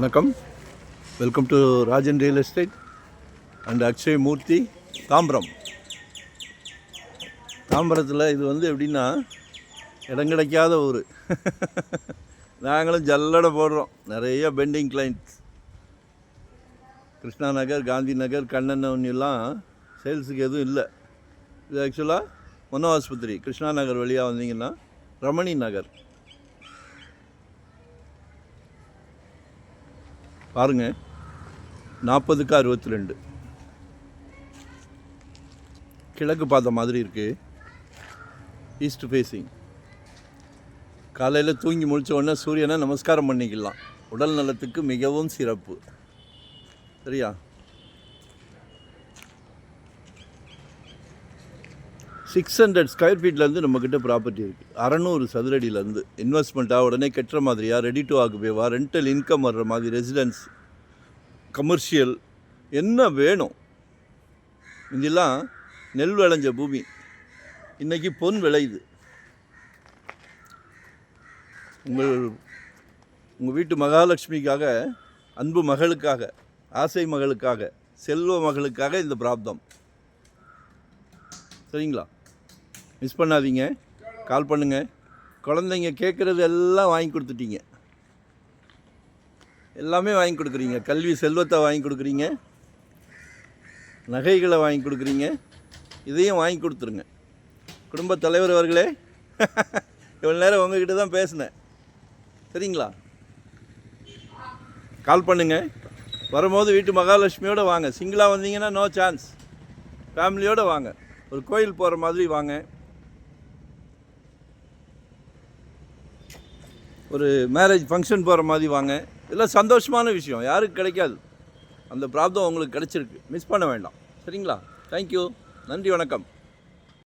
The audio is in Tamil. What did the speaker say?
வணக்கம். Welcome to Rajan real estate and Akshay Murthy Tambaram. தாம்பரத்தில் இது எப்படின்னா இடம் கிடைக்காத ஊர். நாங்களும் ஜல்லடை போடுறோம். நிறைய பெண்டிங் கிளைண்ட்ஸ் கிருஷ்ணா நகர், காந்தி நகர், கண்ணன் அவனிலாம் சேல்ஸுக்கு எதுவும் இல்லை. இது ஆக்சுவலாக மனோ ஆஸ்பத்திரி கிருஷ்ணா நகர் வழியாக வந்தீங்கன்னா ரமணி நகர் பாருங்கள். 40க்கு 62 கிழக்கு பார்த்த மாதிரி இருக்குது. East facing. காலையில் தூங்கி முழிச்ச உடனே சூரியனை நமஸ்காரம் பண்ணிக்கலாம். உடல் நலத்துக்கு மிகவும் சிறப்பு. சரியா? 600 ஸ்கொயர் ஃபீட்லேருந்து நம்மக்கிட்ட ப்ராப்பர்ட்டி இருக்குது. 600 சதுரடியிலேருந்து இன்வெஸ்ட்மெண்ட்டாக உடனே கட்டுற மாதிரியா, ரெடி டு ஆக்குபேவா, ரெண்டல் இன்கம் வர்ற மாதிரி, ரெசிடென்ஸ், கமர்ஷியல், என்ன வேணும். இதெல்லாம் நெல் விளைஞ்ச பூமி. இன்றைக்கி பொன் விளையுது. உங்கள் வீட்டு மகாலட்சுமிக்காக, அன்பு மகளுக்காக, ஆசை மகளுக்காக, செல்வ மகளுக்காக இந்த பிராப்தம். சரிங்களா? மிஸ் பண்ணாதீங்க. கால் பண்ணுங்கள். குழந்தைங்க கேட்குறது எல்லாம் வாங்கி கொடுத்துட்டீங்க. எல்லாமே வாங்கி கொடுக்குறீங்க. கல்வி செல்வத்தை வாங்கி கொடுக்குறீங்க, நகைகளை வாங்கி கொடுக்குறீங்க. இதையும் வாங்கி கொடுத்துருங்க. குடும்பத் தலைவர் அவர்களே, இவ்வளோ நேரம் உங்ககிட்ட தான் பேசினேன். சரிங்களா? கால் பண்ணுங்கள். வரும்போது வீட்டு மகாலட்சுமியோடு வாங்க. சிங்கிளாக வந்தீங்கன்னா நோ சான்ஸ். ஃபேமிலியோடு வாங்க. ஒரு கோயில் போகிற மாதிரி வாங்க. ஒரு மேரேஜ் ஃபங்க்ஷன் போகிற மாதிரி வாங்க. இதெல்லாம் சந்தோஷமான விஷயம். யாருக்கு கிடைக்காது. அந்த பிராப்தம் உங்களுக்கு கிடச்சிருக்கு. மிஸ் பண்ண வேண்டாம். சரிங்களா? தேங்க்யூ. நன்றி, வணக்கம்.